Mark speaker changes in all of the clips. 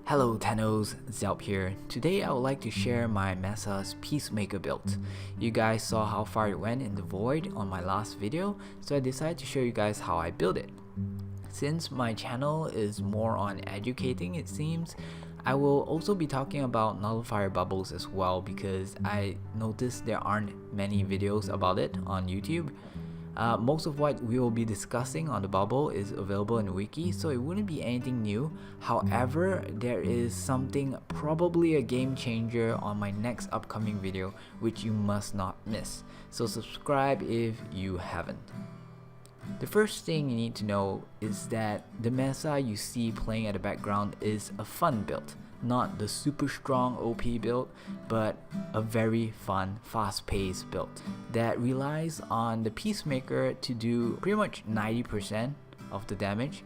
Speaker 1: Hello Tennos, Zelp here. Today I would like to share my Mesa's Peacemaker build. You guys saw how far it went in the void on my last video, so I decided to show you guys how I build it. Since my channel is more on educating it seems, I will also be talking about Nullifier bubbles as well because I noticed there aren't many videos about it on YouTube. Most of what we will be discussing on the bubble is available in the wiki, so it wouldn't be anything new. However, there is something, probably a game changer, on my next upcoming video which you must not miss. So subscribe if you haven't. The first thing you need to know is that the Mesa you see playing at the background is a fun build. Not the super strong OP build, but a very fun, fast-paced build that relies on the Peacemaker to do pretty much 90% of the damage.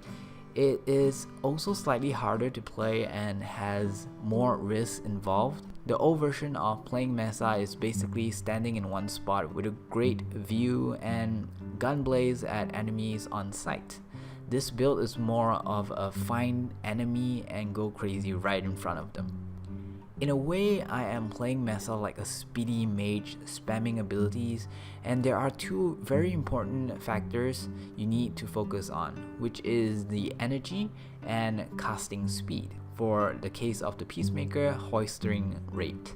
Speaker 1: It is also slightly harder to play and has more risks involved. The old version of playing Mesa is basically standing in one spot with a great view and gun blaze at enemies on sight. This build is more of a find enemy and go crazy right in front of them. In a way, I am playing Mesa like a speedy mage spamming abilities, and there are two very important factors you need to focus on, which is the energy and casting speed. For the case of the Peacemaker, hoisting rate.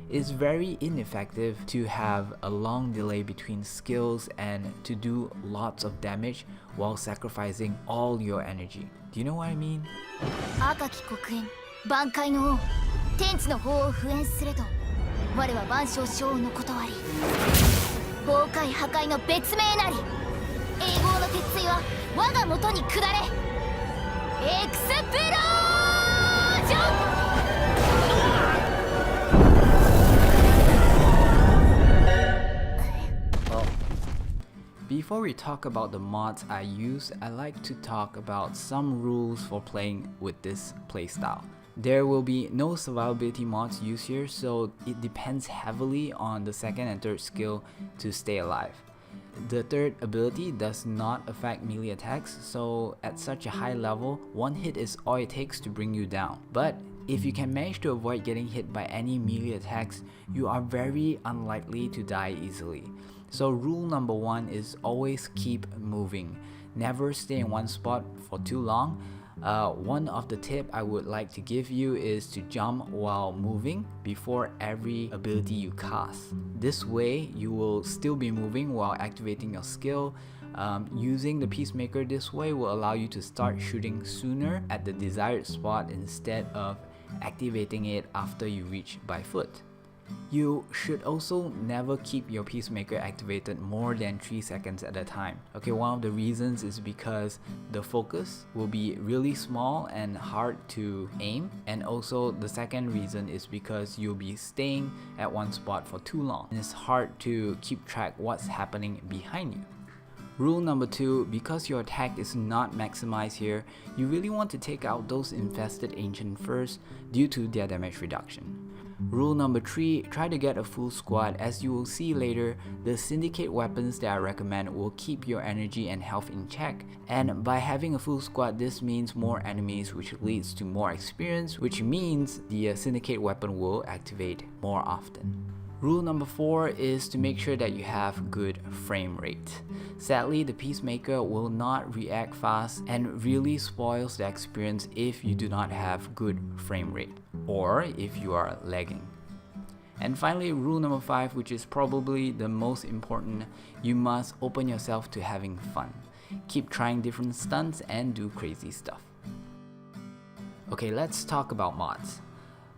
Speaker 1: It's very ineffective to have a long delay between skills and to do lots of damage while sacrificing all your energy. Do you know what I mean?
Speaker 2: 赤き黒煙万界の王天地の法を敷衍すれと我は万象将の断り崩壊破壊の別名なり永劫の鉄槌は我が元に下れエクスプロージョン。
Speaker 1: Before we talk about the mods I use, I like to talk about some rules for playing with this playstyle. There will be no survivability mods used here, so it depends heavily on the second and third skill to stay alive. The third ability does not affect melee attacks, so at such a high level, one hit is all it takes to bring you down. But if you can manage to avoid getting hit by any melee attacks, you are very unlikely to die easily. So rule number one is always keep moving. Never stay in one spot for too long. One of the tips I would like to give you is to jump while moving before every ability you cast. This way you will still be moving while activating your skill. Using the Peacemaker this way will allow you to start shooting sooner at the desired spot instead of activating it after you reach by foot. You should also never keep your Peacemaker activated more than 3 seconds at a time. Okay, one of the reasons is because the focus will be really small and hard to aim, and also the second reason is because you'll be staying at one spot for too long and it's hard to keep track what's happening behind you. Rule number two, because your attack is not maximized here, you really want to take out those infested ancient first due to their damage reduction. Rule number three, try to get a full squad. As you will see later, the syndicate weapons that I recommend will keep your energy and health in check, and by having a full squad this means more enemies, which leads to more experience, which means the syndicate weapon will activate more often. Rule number four is to make sure that you have good frame rate. Sadly, the Peacemaker will not react fast and really spoils the experience if you do not have good frame rate or if you are lagging. And finally, rule number five, which is probably the most important, you must open yourself to having fun. Keep trying different stunts and do crazy stuff. Okay, let's talk about mods.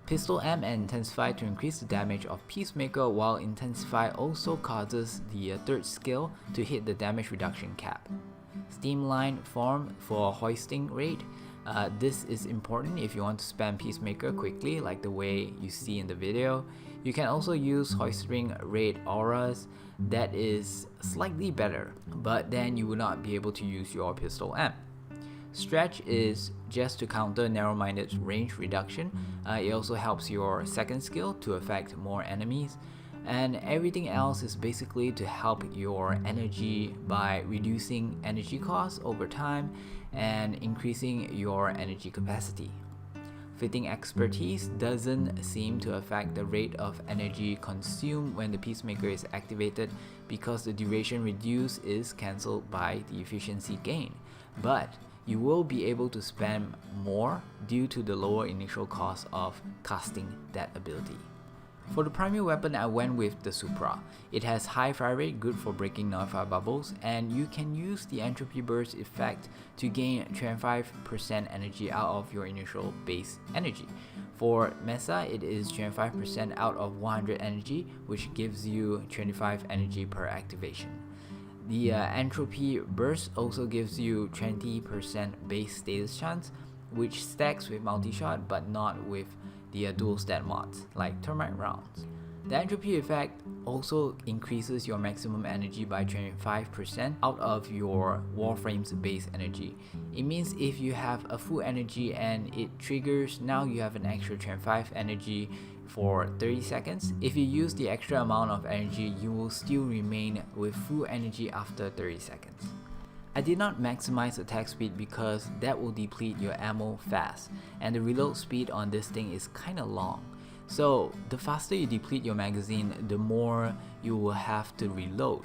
Speaker 1: Pistol M and Intensify to increase the damage of Peacemaker, while Intensify also causes the third skill to hit the damage reduction cap. Streamline form for hoisting rate. This is important if you want to spam Peacemaker quickly like the way you see in the video. You can also use hoisting rate auras, that is slightly better, but then you will not be able to use your Pistol M. Stretch is just to counter narrow-minded range reduction. It also helps your second skill to affect more enemies, and everything else is basically to help your energy by reducing energy costs over time and increasing your energy capacity. Fitting expertise doesn't seem to affect the rate of energy consumed when the Peacemaker is activated because the duration reduced is cancelled by the efficiency gain, but you will be able to spend more due to the lower initial cost of casting that ability. For the primary weapon, I went with the Supra. It has high fire rate, good for breaking Nullifier bubbles, and you can use the entropy burst effect to gain 25% energy out of your initial base energy. For Mesa, it is 25% out of 100 energy, which gives you 25 energy per activation. The entropy burst also gives you 20% base status chance, which stacks with multi-shot but not with the dual stat mods like termite rounds. The entropy effect also increases your maximum energy by 25% out of your Warframe's base energy. It means if you have a full energy and it triggers, now you have an extra 25 energy for 30 seconds. If you use the extra amount of energy, you will still remain with full energy after 30 seconds. I did not maximize attack speed because that will deplete your ammo fast, and the reload speed on this thing is kinda long. So the faster you deplete your magazine, the more you will have to reload.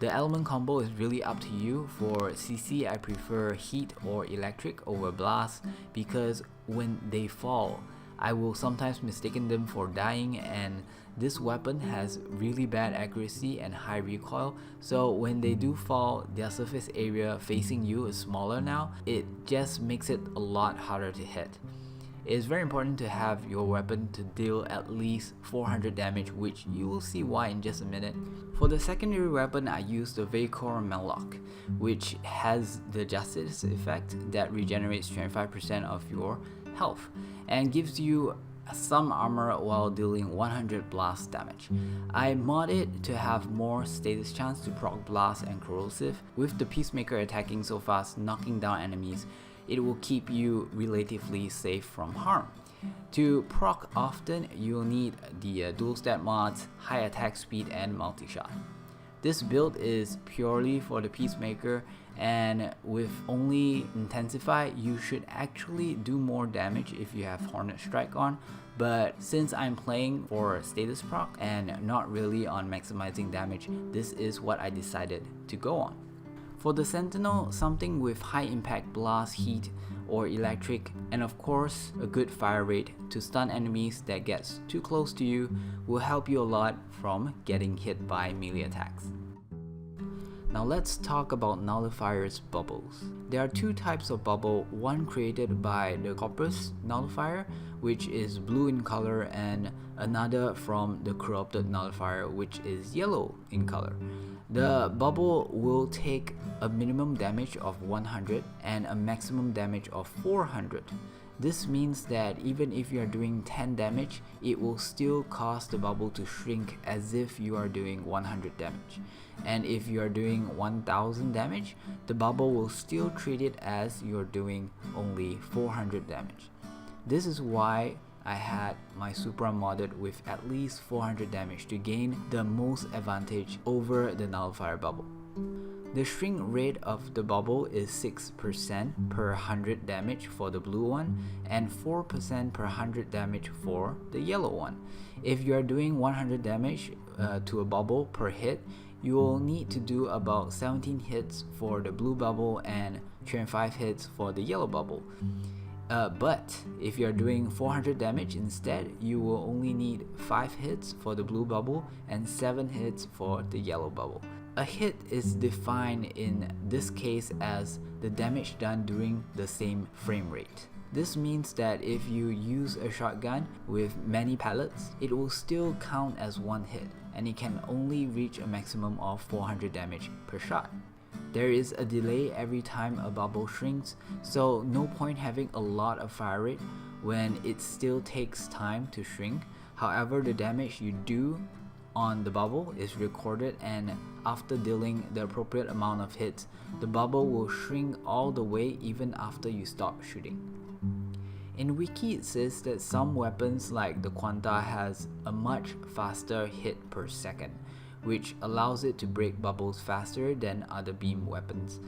Speaker 1: The element combo is really up to you. For CC, I prefer heat or electric over blast because when they fall, I will sometimes mistaken them for dying, and this weapon has really bad accuracy and high recoil, so when they do fall, their surface area facing you is smaller now. It just makes it a lot harder to hit. It is very important to have your weapon to deal at least 400 damage, which you will see why in just a minute. For the secondary weapon, I used the Vapor Mellock, which has the Justice effect that regenerates 25% of your health and gives you some armor while dealing 100 blast damage. I mod it to have more status chance to proc blast and corrosive. With the Peacemaker attacking so fast, knocking down enemies, it will keep you relatively safe from harm. To proc often, you'll need the dual stat mods, high attack speed, and multi-shot. This build is purely for the Peacemaker, and with only Intensify, you should actually do more damage if you have Hornet Strike on, but since I'm playing for status proc and not really on maximizing damage, this is what I decided to go on. For the Sentinel, something with high impact blast, heat, or electric, and of course a good fire rate to stun enemies that gets too close to you will help you a lot from getting hit by melee attacks. Now let's talk about Nullifier's bubbles. There are two types of bubble, one created by the Corpus Nullifier, which is blue in color, and another from the Corrupted Nullifier, which is yellow in color. The bubble will take a minimum damage of 100 and a maximum damage of 400. This means that even if you are doing 10 damage, it will still cause the bubble to shrink as if you are doing 100 damage. And if you are doing 1000 damage, the bubble will still treat it as you're doing only 400 damage. This is why I had my Supra modded with at least 400 damage to gain the most advantage over the Nullifier bubble. The shrink rate of the bubble is 6% per 100 damage for the blue one and 4% per 100 damage for the yellow one. If you are doing 100 damage to a bubble per hit, you will need to do about 17 hits for the blue bubble and 25 hits for the yellow bubble. But if you are doing 400 damage instead, you will only need 5 hits for the blue bubble and 7 hits for the yellow bubble. A hit is defined in this case as the damage done during the same frame rate. This means that if you use a shotgun with many pellets, it will still count as one hit, and it can only reach a maximum of 400 damage per shot. There is a delay every time a bubble shrinks, so no point having a lot of fire rate when it still takes time to shrink. However, the damage you do on the bubble is recorded, and after dealing the appropriate amount of hits, the bubble will shrink all the way even after you stop shooting. In Wiki, it says that some weapons like the Quanta has a much faster hit per second, which allows it to break bubbles faster than other beam weapons.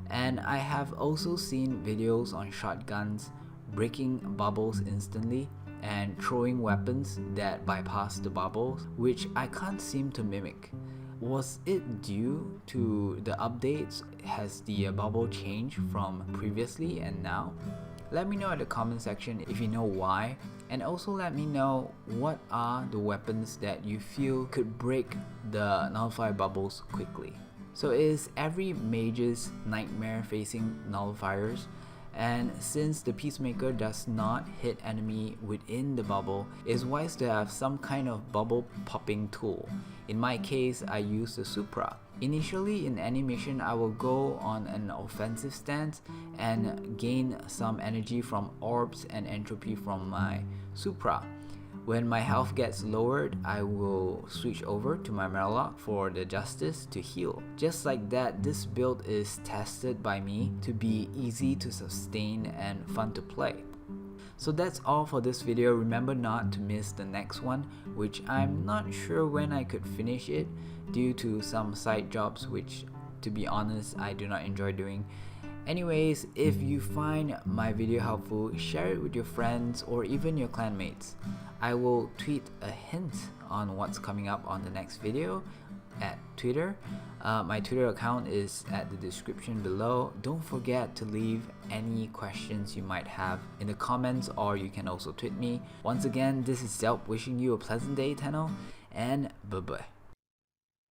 Speaker 1: And I have also seen videos on shotguns breaking bubbles instantly, and throwing weapons that bypass the bubbles, which I can't seem to mimic. Was it due to the updates? Has the bubble changed from previously and now? Let me know in the comment section if you know why, and also let me know what are the weapons that you feel could break the Nullifier bubbles quickly. So is every mage's nightmare facing nullifiers? And since the Peacemaker does not hit enemy within the bubble, it's wise to have some kind of bubble popping tool. In my case, I use the Supra. Initially in animation, I will go on an offensive stance and gain some energy from orbs and entropy from my Supra. When my health gets lowered, I will switch over to my Murloc for the Justice to heal. Just like that, this build is tested by me to be easy to sustain and fun to play. So that's all for this video. Remember not to miss the next one, which I'm not sure when I could finish it due to some side jobs which, to be honest, I do not enjoy doing. Anyways, if you find my video helpful, share it with your friends or even your clanmates. I will tweet a hint on what's coming up on the next video at Twitter. My Twitter account is at the description below. Don't forget to leave any questions you might have in the comments, or you can also tweet me. Once again, this is Zelp wishing you a pleasant day, Tenno, and bye bye.